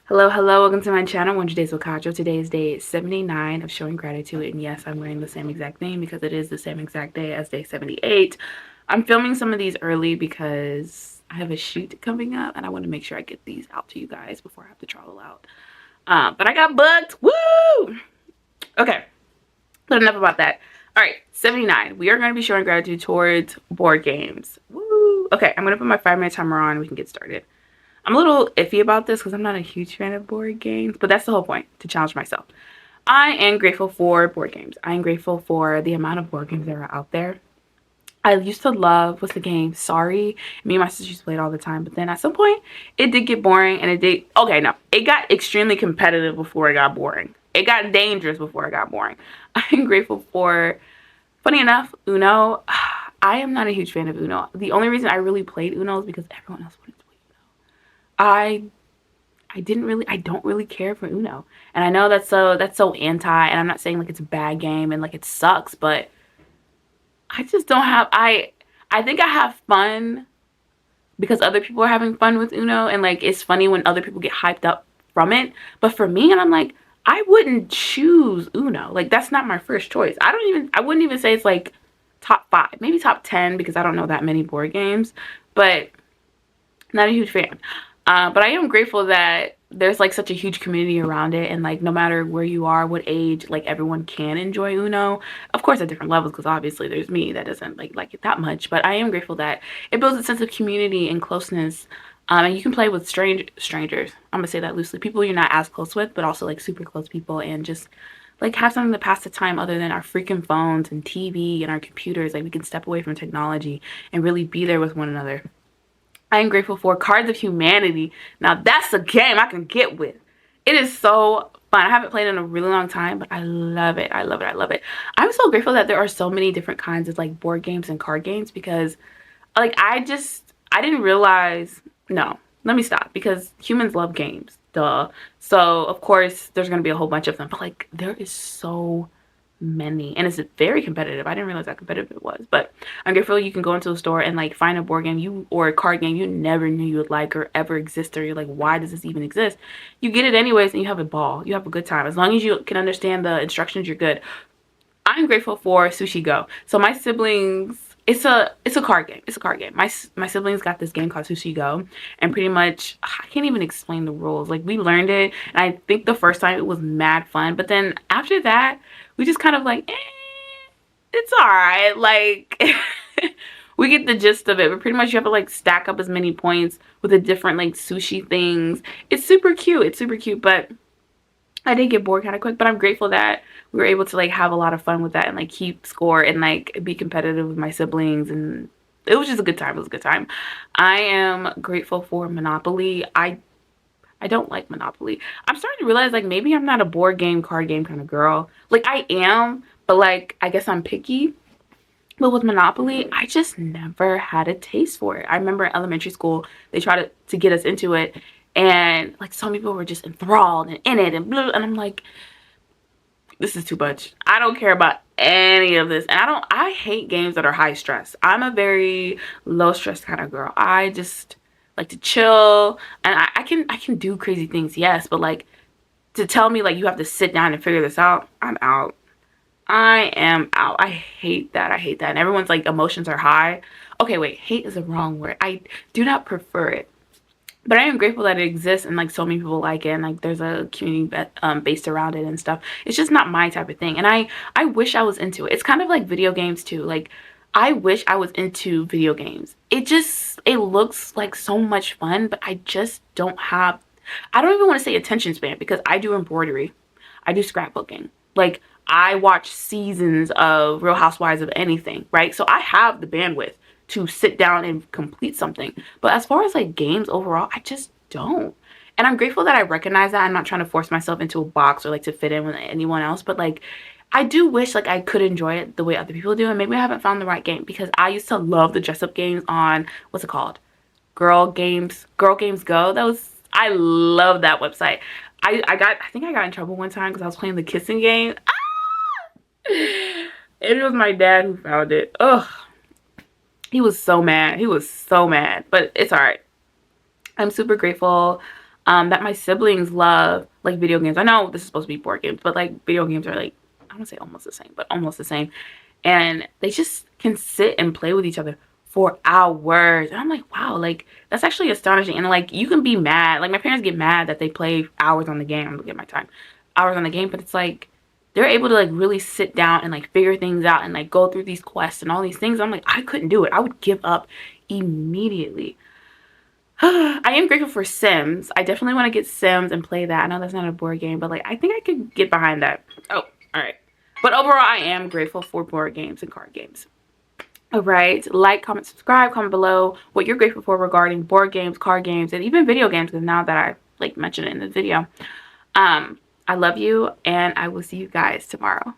Hello, hello, welcome to my channel, 100 Days with Kajo. Today is day 79 of showing gratitude, and yes, I'm wearing the same exact name because it is the same exact day as day 78. I'm filming some of these early because I have a shoot coming up, and I want to make sure I get these out to you guys before I have to travel out. But I got booked, woo! Okay, but enough about that. All right, 79. We are going to be showing gratitude towards board games. Woo! Okay, I'm going to put my 5-minute timer on, and we can get started. I'm a little iffy about this because I'm not a huge fan of board games, but that's the whole point, to challenge myself. I am grateful for board games. I am grateful for the amount of board games that are out there. I used to love, what's the game? Sorry. Me and my sister used to play it all the time, but then at some point, it did get boring, and it got extremely competitive before it got boring. It got dangerous before it got boring. I am grateful for, funny enough, Uno. I am not a huge fan of Uno. The only reason I really played Uno is because everyone else wanted to play Uno. I don't really care for Uno. And I know that's so anti, and I'm not saying like it's a bad game and like it sucks, but I just don't have I think I have fun because other people are having fun with Uno, and like it's funny when other people get hyped up from it. But for me, and I'm like, I wouldn't choose Uno. Like that's not my first choice. I wouldn't even say it's like top 5, maybe top 10 because I don't know that many board games, but not a huge fan. But I am grateful that there's like such a huge community around it, and like no matter where you are, what age, like everyone can enjoy Uno. Of course at different levels, because obviously there's me that doesn't like it that much, but I am grateful that it builds a sense of community and closeness. And you can play with strangers. I'm gonna say that loosely. People you're not as close with, but also like super close people, and just like have something to pass the time other than our freaking phones and TV and our computers. Like we can step away from technology and really be there with one another. I am grateful for Cards of Humanity. Now that's a game I can get with. It is so fun. I haven't played in a really long time, but I love it. I love it. I love it. I'm so grateful that there are so many different kinds of like board games and card games, because like I didn't realize, no, let me stop, because humans love games. Duh. So of course there's gonna be a whole bunch of them. But like there is so many, and it's very competitive. I didn't realize how competitive it was, but I'm grateful you can go into a store and like find a board game or a card game you never knew you would like or ever exist, or you're like, why does this even exist? You get it anyways and you have a ball. You have a good time. As long as you can understand the instructions, you're good. I'm grateful for Sushi Go. So my siblings, it's a card game. It's a card game. My siblings got this game called Sushi Go, and pretty much I can't even explain the rules. Like we learned it, and I think the first time it was mad fun, but then after that, we just kind of like, it's all right. Like we get the gist of it, but pretty much you have to like stack up as many points with the different like sushi things. It's super cute. It's super cute, but I did get bored kind of quick, but I'm grateful that we were able to like have a lot of fun with that and like keep score and like be competitive with my siblings, and it was just a good time. It was a good time. I am grateful for Monopoly. I don't like Monopoly. I'm starting to realize like maybe I'm not a board game, card game kind of girl. Like I am, but like I guess I'm picky. But with Monopoly, I just never had a taste for it. I remember in elementary school, they tried to get us into it, and like some people were just enthralled and in it and blue, and I'm like, this is too much. I don't care about any of this. And I hate games that are high stress. I'm a very low stress kind of girl. I just like to chill, and I can do crazy things, yes, but like to tell me like you have to sit down and figure this out, I'm out. I am out. I hate that. I hate that. And everyone's like emotions are high. Okay, wait, hate is the wrong word. I do not prefer it. But I am grateful that it exists and like so many people like it, and like there's a community based around it and stuff. It's just not my type of thing, and I wish I was into it. It's kind of like video games too. Like I wish I was into video games. It looks like so much fun, but I just don't have, I don't even want to say attention span, because I do embroidery. I do scrapbooking. Like I watch seasons of Real Housewives of anything, right? So I have the bandwidth to sit down and complete something. But as far as like games overall, I just don't. And I'm grateful that I recognize that. I'm not trying to force myself into a box or like to fit in with anyone else, but like I do wish like I could enjoy it the way other people do, and maybe I haven't found the right game, because I used to love the dress up games on, what's it called? Girl Games Go. I love that website. I think I got in trouble one time because I was playing the kissing game. It was my dad who found it. Ugh. He was so mad. He was so mad. But it's alright. I'm super grateful. that my siblings love, like, video games. I know this is supposed to be board games, but like video games are like, I don't say almost the same, but almost the same. And they just can sit and play with each other for hours. And I'm like, wow, like, that's actually astonishing. And like, you can be mad. Like, my parents get mad that they play hours on the game. I'm looking at my time. Hours on the game, but it's like they're able to like really sit down and like figure things out and like go through these quests and all these things. I'm like, I couldn't do it. I would give up immediately. I am grateful for Sims. I definitely want to get Sims and play that. I know that's not a board game, but like, I think I could get behind that. Oh, all right. But overall, I am grateful for board games and card games. All right. Like, comment, subscribe, comment below what you're grateful for regarding board games, card games, and even video games, because now that I like mentioned it in the video. I love you, and I will see you guys tomorrow.